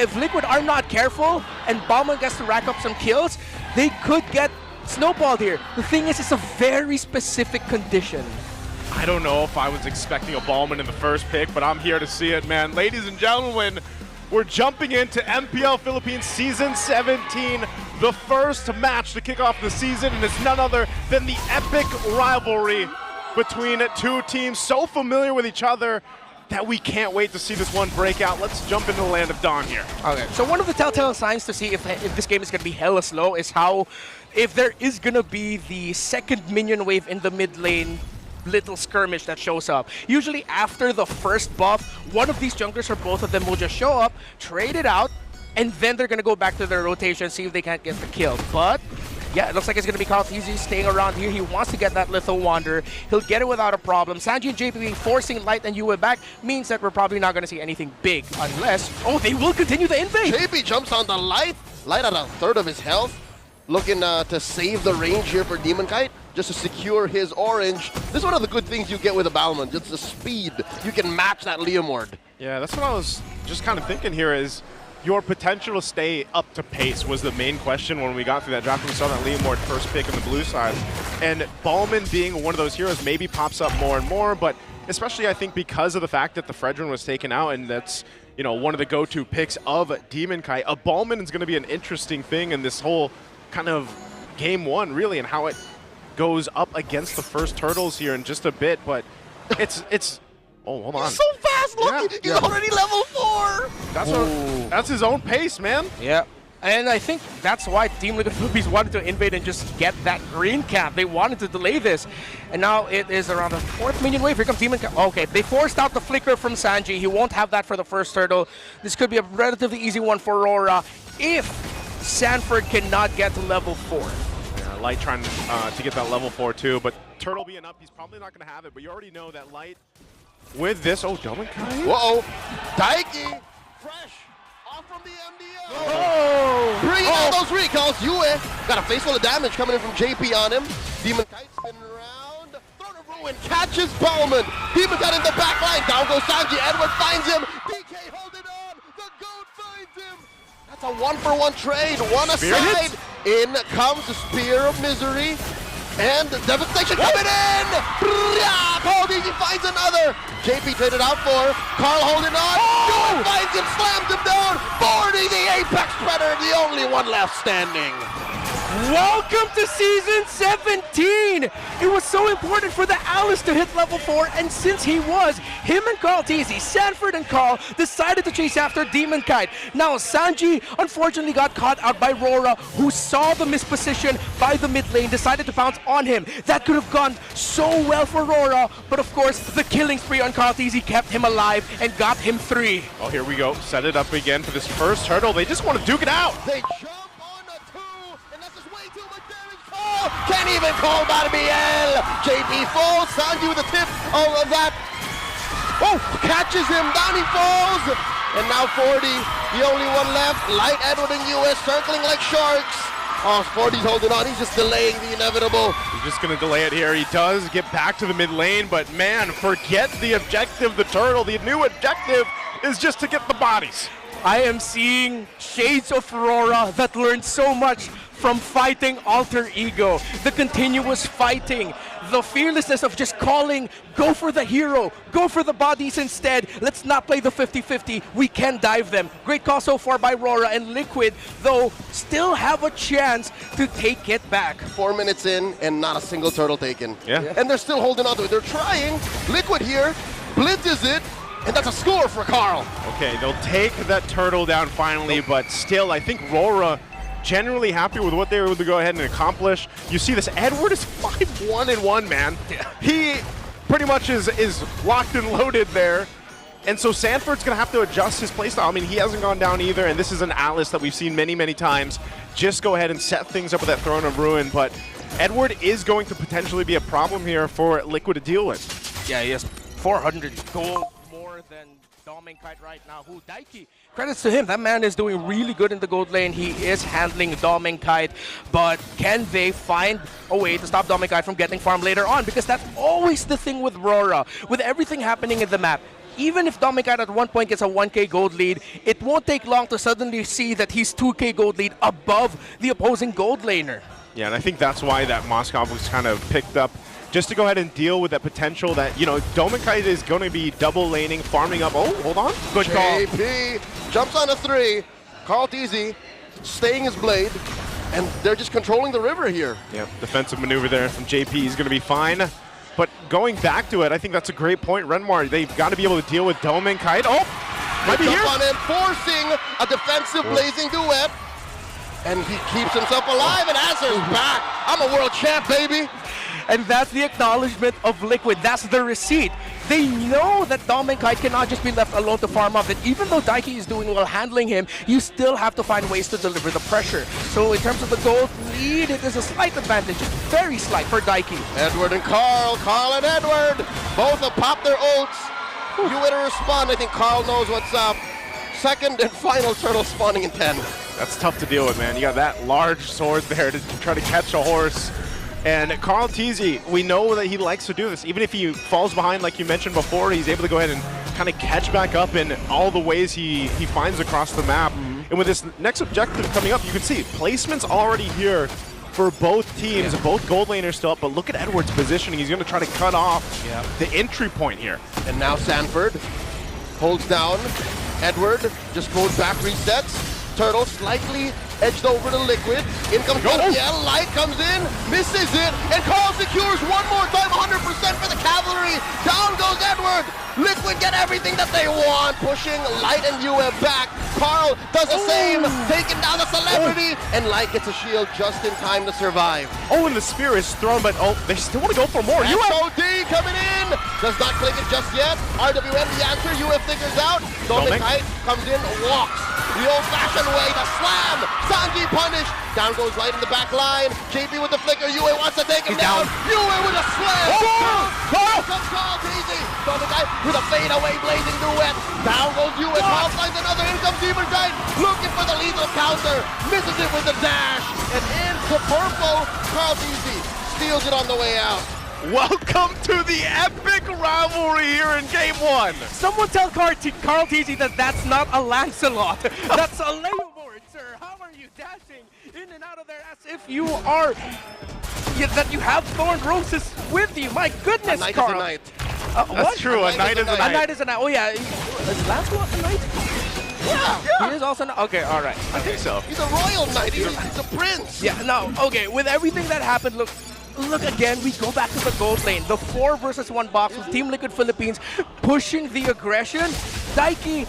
if Liquid are not careful and Bauman gets to rack up some kills, they could get snowballed here. The thing is, it's a very specific condition. I don't know if I was expecting a Ballman in the first pick, but I'm here to see it, man. Ladies and gentlemen, we're jumping into MPL Philippines Season 17, the first match to kick off the season, and it's none other than the epic rivalry between two teams so familiar with each other that we can't wait to see this one break out. Let's jump into the land of Dawn here. Okay, so one of the telltale signs to see if this game is going to be hella slow is how, if there is going to be the second minion wave in the mid lane, little skirmish that shows up. Usually after the first buff, one of these junglers or both of them will just show up, trade it out, and then they're going to go back to their rotation, see if they can't get the kill. But yeah, it looks like it's going to be Kaltizi staying around here. He wants to get that Lethal Wander. He'll get it without a problem. Sanji and JP forcing Light and Yue back means that we're probably not going to see anything big unless, oh, they will continue the invade. JP jumps on the Light. Light at a third of his health. Looking to save the range here for Demon Kite, just to secure his orange. This is one of the good things you get with a Bauman, just the speed. You can match that Leomord. Yeah, that's what I was just kind of thinking here is your potential to stay up to pace was the main question when we got through that draft. We saw that Leomord first pick on the blue side. And Ballman being one of those heroes maybe pops up more and more, but especially I think because of the fact that the Fredrin was taken out and that's, you know, one of the go-to picks of Demon Kite, a Ballman is going to be an interesting thing in this whole kind of game one, really, and how it goes up against the first Turtles here in just a bit, but it's oh, hold on. He's so fast, look! Yeah. He's already level 4! That's his own pace, man. Yeah. And I think that's why Team Liquid Philippines wanted to invade and just get that green cap. They wanted to delay this. And now it is around the 4th minion wave. Here comes Demon Cap. Okay, they forced out the flicker from Sanji. He won't have that for the first turtle. This could be a relatively easy one for ARORA if Sanford cannot get to level 4. Yeah, Light trying to get that level 4 too, but Turtle being up, he's probably not going to have it, but you already know that Light with this, oh, Demon Kite. Whoa, Daiki, fresh, off from the MDL. Oh! Bringing out those recalls, Yue got a face full of damage coming in from JP on him. Demon Kite spinning around, Throne of Ruin catches Bauman. Demon Kite in the back line, down goes Sanji, Edward finds him, DK holding on, the GOAT finds him. That's a 1-for-1 trade, one aside. In comes the Spear of Misery. And Devastation coming in! Kaltizi finds another! JP traded out for Carl holding on. Yue finds him, slams him down. 40, the Apex Predator, the only one left standing. Welcome to Season 17! It was so important for the Alice to hit level 4, and since he was, him and Kaltizi, Sanford and Carl, decided to chase after Demon Kite. Now, Sanji unfortunately got caught out by ARORA, who saw the misposition by the mid lane, decided to pounce on him. That could have gone so well for ARORA, but of course, the killing spree on Kaltizi kept him alive and got him 3. Oh, here we go. Set it up again for this first turtle. They just want to duke it out. They jump on a 2, and that's just way too much damage. Oh, can't even call MPL. JP falls, Sanji with a tip of that. Oh, catches him, down he falls. And now 40, the only one left. Light, Edward, and US circling like sharks. Oh, 40's holding on, he's just delaying the inevitable. He's just gonna delay it here. He does get back to the mid lane, but man, forget the objective, the turtle. The new objective is just to get the bodies. I am seeing shades of ARORA that learned so much from fighting Alter Ego. The continuous fighting, the fearlessness of just calling, go for the hero, go for the bodies instead. Let's not play the 50-50. We can dive them. Great call so far by ARORA, and Liquid, though, still have a chance to take it back. 4 minutes in and not a single turtle taken. Yeah. And they're still holding on to it. They're trying. Liquid here, blitzes it, and that's a score for Carl. Okay, they'll take that turtle down finally, but still, I think ARORA generally happy with what they were able to go ahead and accomplish. You see this, Edward is 5-1-1, man. Yeah. He pretty much is locked and loaded there. And so Sanford's gonna have to adjust his playstyle. I mean, he hasn't gone down either, and this is an Alice that we've seen many, many times. Just go ahead and set things up with that Throne of Ruin, but Edward is going to potentially be a problem here for Liquid to deal with. Yeah, he has 400 gold more than Demon Kite right now, who Daiki, credits to him, that man is doing really good in the gold lane. He is handling Demon Kite, but can they find a way to stop Demon Kite from getting farmed later on? Because that's always the thing with ARORA. With everything happening in the map, even if Dominicate at one point gets a 1K gold lead, it won't take long to suddenly see that he's 2K gold lead above the opposing gold laner. Yeah, and I think that's why that Moskov was kind of picked up, just to go ahead and deal with that potential that, you know, Dominicate is going to be double laning, farming up. Oh, hold on. Good call. JP jumps on a 3. Carl Teasy staying his blade, and they're just controlling the river here. Yeah, defensive maneuver there from JP. He's going to be fine. But going back to it, I think that's a great point. Renmar, they've got to be able to deal with Dominicate. Oh, might be here. On him, forcing a defensive blazing duet. And he keeps himself alive, and Azur's back. I'm a world champ, baby. And that's the acknowledgement of Liquid. That's the receipt. They know that Dominicate cannot just be left alone to farm up. That even though Daiki is doing well handling him, you still have to find ways to deliver the pressure. So in terms of the gold lead, it is a slight advantage, very slight for Daiki. Edward and Carl and Edward, both have popped their ults. You way to respond. I think Carl knows what's up. Second and final turtle spawning in 10. That's tough to deal with, man. You got that large sword there to try to catch a horse. And Carl Teasy, we know that he likes to do this. Even if he falls behind, like you mentioned before, he's able to go ahead and kind of catch back up in all the ways he finds across the map. And with this next objective coming up, you can see placement's already here for both teams. Both gold laners still up, but look at Edward's positioning. He's going to try to cut off the entry point here. And now Sanford holds down. Edward just goes back, resets. Turtle slightly edged over to Liquid. In comes MPL, Light comes in, misses it, and Carl secures one more time, 100% for the cavalry. Down goes Edward. Liquid get everything that they want, pushing Light and UF back. Carl does the same, taking down the celebrity, and Light gets a shield just in time to survive. Oh, and the spear is thrown, but they still want to go for more. UFOD coming in, does not click it just yet. RWM the answer, UF figures out. Dominicate comes in, walks the old-fashioned way, the slam. Sanji punished. Down goes Light in the back line. JP with the flicker. Yue wants to take him down. Yue with a slam. Carl comes Carl Teasy. Dominicate with a fadeaway blazing duet. Down goes Yue. Carl finds another. In comes Demon-Kite. Looking for the lethal counter. Misses it with the dash. And into purple. Carl Teasy steals it on the way out. Welcome to the epic rivalry here in Game 1. Someone tell Carl Teasy that that's not a Lancelot. That's a Leomord, sir. How are you dashing in and out of there as if you are, that you have thorn roses with you? My goodness, a Carl. Is a knight. That's true, a knight is a knight. A knight is a knight. Oh yeah, is Lancelot a knight? Yeah. He is also not. Okay, all right. I think so. He's a royal knight. He's a prince. Yeah, no, okay. With everything that happened, look again, we go back to the gold lane. The 4 versus 1 box with Team Liquid Philippines pushing the aggression. Daiki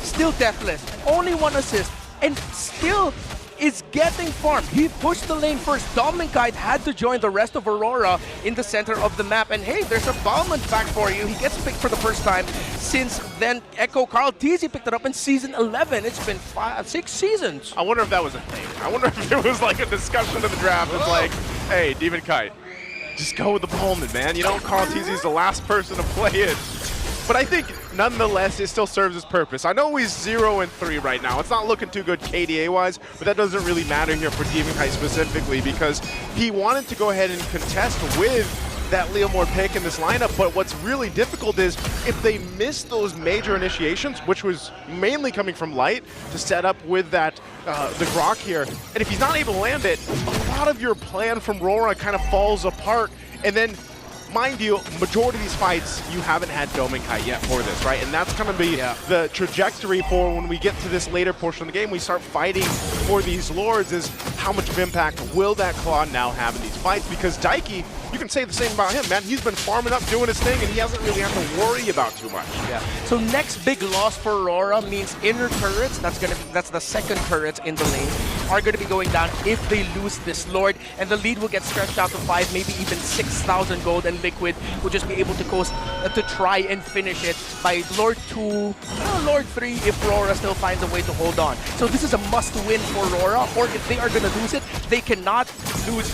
still deathless, only 1 assist, and still is getting farmed. He pushed the lane first. Dominicate had to join the rest of ARORA in the center of the map. And hey, there's a Bauman back for you. He gets picked for the first time since then. Echo Carl Teasy picked it up in season 11. It's been 6 seasons. I wonder if that was a thing. I wonder if it was like a discussion of the draft. It's like, hey, Demon-Kite, just go with the Bowman, man. You know, Carl Teasy's the last person to play it. But I think, nonetheless, it still serves its purpose. I know he's 0-3 right now. It's not looking too good KDA-wise, but that doesn't really matter here for Demon-Kite specifically because he wanted to go ahead and contest with that Leomord pick in this lineup, but what's really difficult is if they miss those major initiations, which was mainly coming from Light to set up with that the Grok here, and if he's not able to land it, a lot of your plan from Rora kind of falls apart, and then mind you, majority of these fights, you haven't had Dominicate yet for this, right? And that's going to be the trajectory for when we get to this later portion of the game. We start fighting for these Lords is how much of impact will that Claw now have in these fights? Because Daiki, you can say the same about him, man. He's been farming up, doing his thing, and he hasn't really had to worry about too much. Yeah. So next big loss for Aurora means inner turrets. That's the second turrets in the lane are going to be going down if they lose this Lord, and the lead will get stretched out to 5, maybe even 6,000 gold, and Liquid will just be able to coast to try and finish it by Lord 2, Lord 3 if Aurora still finds a way to hold on. So this is a must-win for Aurora, or if they are going to lose it, they cannot lose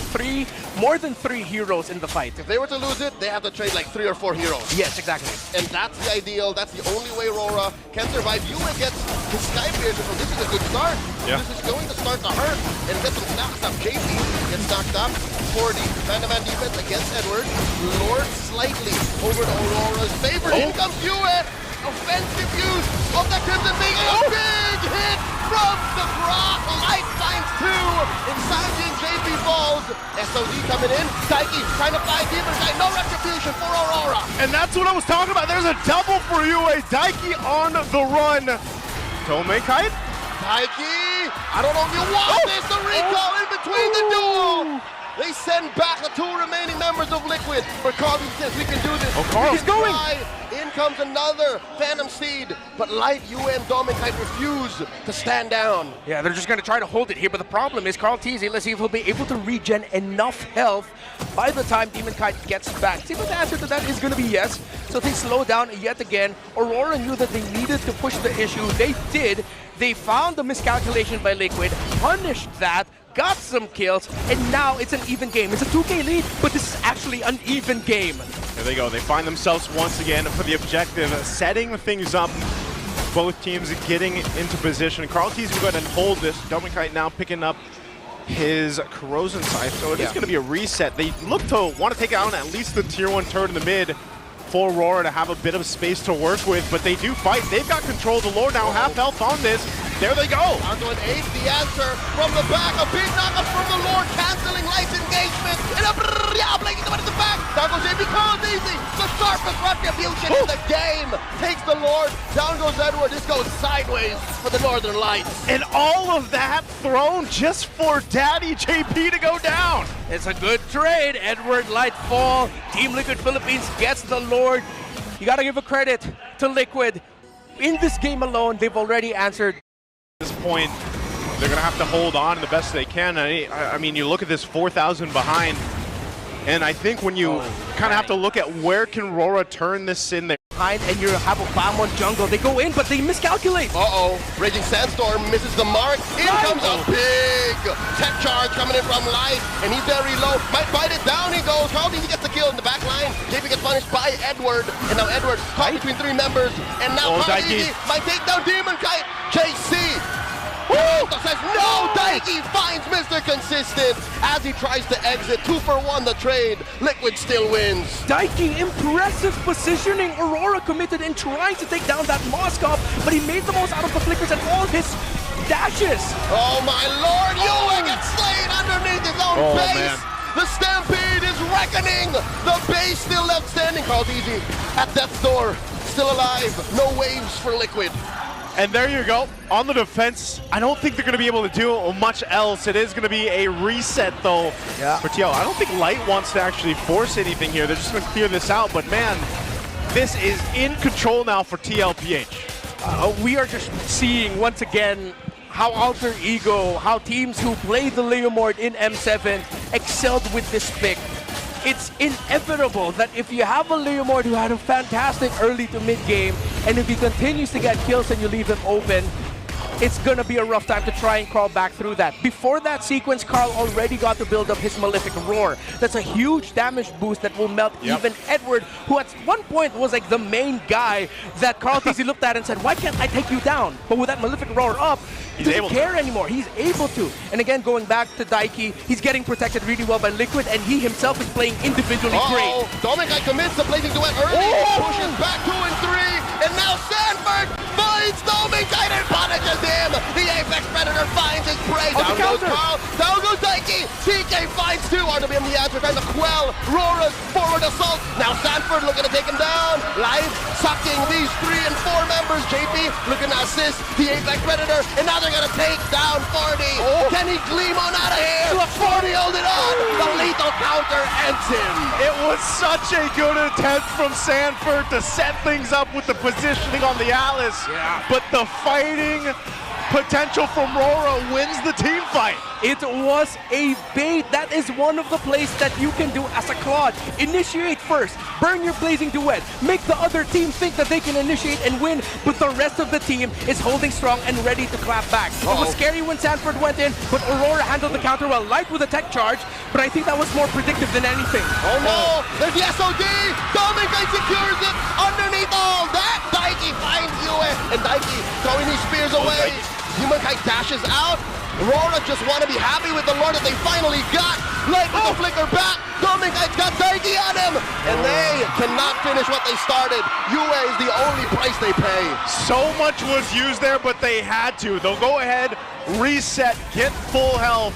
more than 3 heroes in the fight. If they were to lose it, they have to trade like 3 or 4 heroes. Yes, exactly. And that's the ideal. That's the only way Aurora can survive. Yue gets his Sky Piercer, so this is a good start. Yeah. This is going to start to hurt and get some knocks up. JP gets knocked up. 40 man-to-man defense against Edward. Lord slightly over to Aurora's favor. In comes Yue. offensive use of the Crimson Beacon. A big hit from the Brock. Light finds two. It's Sanji and JP falls. SOD coming in. Daiki trying to fly Demon Knight. No retribution for Aurora. And that's what I was talking about. There's a double for UA. Daiki on the run. Tomei Kite? Daiki, I don't know if you want this. The recall in between the duo. They send back the two remaining members of Liquid. For Carl, he says we can do this. Oh, Carl. He's going. In comes another Phantom Seed, but Light, UM, Dominkite refuse to stand down. Yeah, they're just going to try to hold it here, but the problem is Carl TZ, let's see if he'll be able to regen enough health by the time Demon Kite gets back. See, but the answer to that is going to be yes. So they slow down yet again. Aurora knew that they needed to push the issue. They did. They found the miscalculation by Liquid, punished that, got some kills, and now it's an even game. It's a 2K lead, but this is actually an even game. There they go. They find themselves once again for the objective, setting things up. Both teams getting into position. Carl T's will go ahead and hold this. Dominkite now picking up his Corrosion Scythe, so it is going to be a reset. They look to want to take out at least the tier 1 turret in the mid for Aurora to have a bit of space to work with, but they do fight. They've got control of the Lord now, half health on this. There they go. Down to an 8, the answer from the back. A big knockup from the Lord, canceling Light's engagement. And a blinking coming to the back. Down goes JP, Carl easy. The sharpest retribution in the game. Takes the Lord. Down goes Edward. This goes sideways for the Northern Lights. And all of that thrown just for Daddy JP to go down. It's a good trade. Edward, Light fall. Team Liquid Philippines gets the Lord. You got to give a credit to Liquid. In this game alone, they've already answered. At this point, they're going to have to hold on the best they can. I mean, you look at this 4,000 behind, and I think when you kind of have to look at where can Aurora turn this in there. And you have a bomb on jungle. They go in, but they miscalculate. Raging Sandstorm misses the mark. In comes a big tech charge coming in from Light, and he's very low. Might bite it down, he goes. Carl he gets the kill in the back line. JP gets punished by Edward, and now Edward caught between 3 members, and now Carl might take down Demon Kite. JC says no. Daiki finds Mr. Consistent as he tries to exit. 2 for 1 the trade. Liquid still wins. Daiki, impressive positioning. Aurora committed in trying to take down that Moskov, but he made the most out of the flickers and all his dashes. Oh my lord, Yue gets slain underneath his own base. Man. The Stampede is reckoning. The base still left standing. Carl Easy at death's door, still alive. No waves for Liquid. And there you go. On the defense, I don't think they're going to be able to do much else. It is going to be a reset, though, for TL. I don't think Light wants to actually force anything here. They're just going to clear this out. But, man, this is in control now for TLPH. We are just seeing, once again, how Alter Ego, how teams who play the Leomord in M7 excelled with this pick. It's inevitable that if you have a Leomord who had a fantastic early to mid game, and if he continues to get kills and you leave him open, it's gonna be a rough time to try and crawl back through that. Before that sequence, Carl already got to build up his Malefic Roar. That's a huge damage boost that will melt even Edward, who at one point was like the main guy that Carl TC looked at and said, why can't I take you down? But with that Malefic Roar up, he doesn't care anymore. He's able to. And again, going back to Daiki, he's getting protected really well by Liquid, and he himself is playing individually great. Dominkite commits the blazing duet early, pushes back 2 and 3, and now Sanford finds Dominkite and punishes him. The Apex Predator finds his prey. Down goes Carl, down goes Daiki. TK finds 2. RWM the answer trying to quell Rora's forward assault. Now Sanford looking to take him down. Life sucking these 3 and 4 members. JP looking to assist the Apex Predator, and now they're gonna take down 40. Can he gleam on out of here? 40 hold it on. The lethal counter ends him. It was such a good attempt from Sanford to set things up with the positioning on the Alice. But the fighting potential from Aurora wins the team fight. It was a bait. That is one of the plays that you can do as a Claude. Initiate first, burn your blazing duet, make the other team think that they can initiate and win, but the rest of the team is holding strong and ready to clap back. It was scary when Sanford went in, but Aurora handled the counter well. Light with a tech charge, but I think that was more predictive than anything. Oh no, there's the SOD! Dominkite secures it underneath all that! Daiki finds Yue, and Daiki throwing these spears away. Demon Kite dashes out. ARORA just want to be happy with the Lord that they finally got. Light with the flicker back. Demon Kite's got Daiki on him. And they cannot finish what they started. Yue is the only price they pay. So much was used there, but they had to. They'll go ahead, reset, get full health,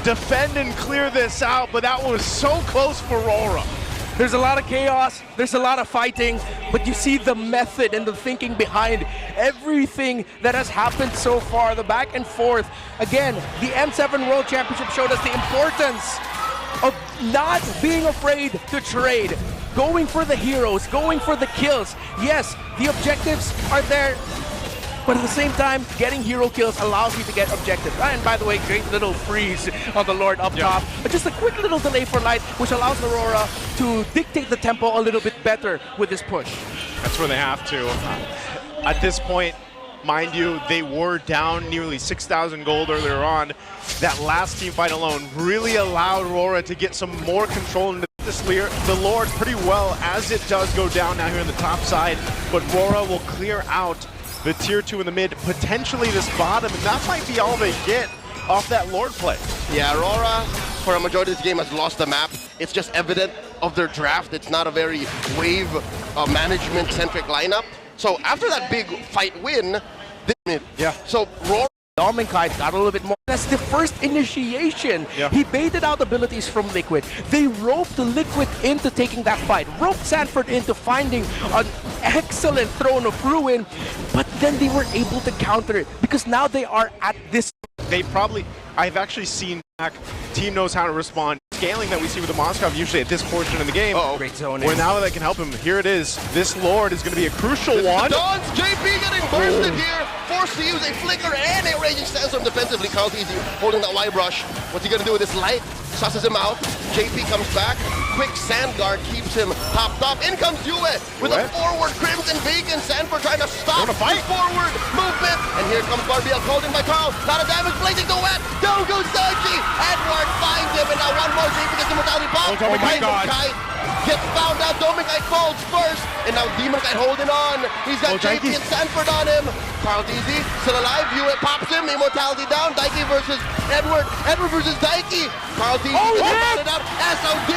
defend and clear this out, but that was so close for ARORA. There's a lot of chaos, there's a lot of fighting, but you see the method and the thinking behind everything that has happened so far, the back and forth. Again, the M7 World Championship showed us the importance of not being afraid to trade, going for the heroes, going for the kills. Yes, the objectives are there, but at the same time, getting hero kills allows you to get objectives. And by the way, great little freeze on the Lord up top. But just a quick little delay for Light, which allows ARORA to dictate the tempo a little bit better with this push. That's where they have to. At this point, mind you, they were down nearly 6,000 gold earlier on. That last team fight alone really allowed ARORA to get some more control into the Lord pretty well as it does go down now here on the top side. But ARORA will clear out the tier 2 in the mid, potentially this bottom, and that might be all they get off that Lord play. Yeah, ARORA, for a majority of this game, has lost the map. It's just evident of their draft. It's not a very wave management-centric lineup. So after that big fight win, so ARORA Kite got a little bit more. That's the first initiation. He baited out abilities from Liquid. They roped Liquid into taking that fight. Roped Sanford into finding an excellent Throne of Ruin. But then they were able to counter it because now they are at this. I've actually seen team knows how to respond. Scaling that we see with the Moskov usually at this portion of the game. Great zoning. Where now that can help him. Here it is. This Lord is going to be a crucial one. Dons, JP getting bursted here. Forced to use a flicker and a raging sandstorm defensively. Carl's easy holding that live rush. What's he going to do with this light? Susses him out. JP comes back. Quick sand guard keeps him popped up. In comes Yue with a forward Crimson Beacon. Sanford trying to stop the forward movement. And here comes Barbiel holding by Carl. Lot of damage, blazing the wet. Down goes Sanji. Edward finds him. And now one more JP gets immortality bomb. Oh my God. Gets found out. Demon Kite falls first. And now Demon Kite holding on. He's got JP and Sanford on him. Carl easy, still alive. Yue pops him. Immortality down. Daiki versus Edward. Edward versus Daiki. Carl easy gets out. SOD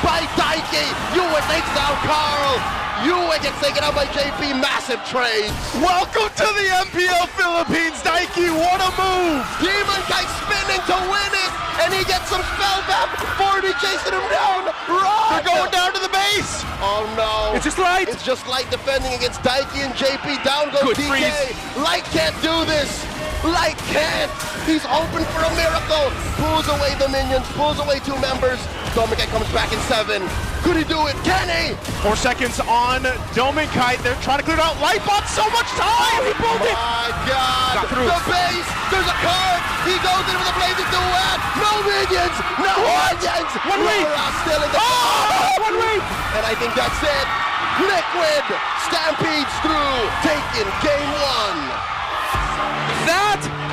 by Daiki. Yue takes down Carl. Yue gets taken out by JP. Massive trades. Welcome to the MPL Philippines, Daiki. What a move. Demon Kite spinning to win it. And he gets some spellback. 40 chasing him down. Run! They're going down to the base. Oh no. It's just Light. It's just Light defending against Daiki and JP. Down goes DK. Freeze. Light can't do this. Light can't. He's hoping for a miracle. Pulls away the minions. Pulls away 2 members. Dominic comes back in 7. Could he do it? Can he? 4 seconds on Dominic Kite. They're trying to clear it out. Light bought so much time. He pulled it. My God. The base. There's a card. He goes in with a blazing duet. No minions. No minions. One week. Still in the 1 week. And I think that's it. Liquid stampedes through, taking game 1. That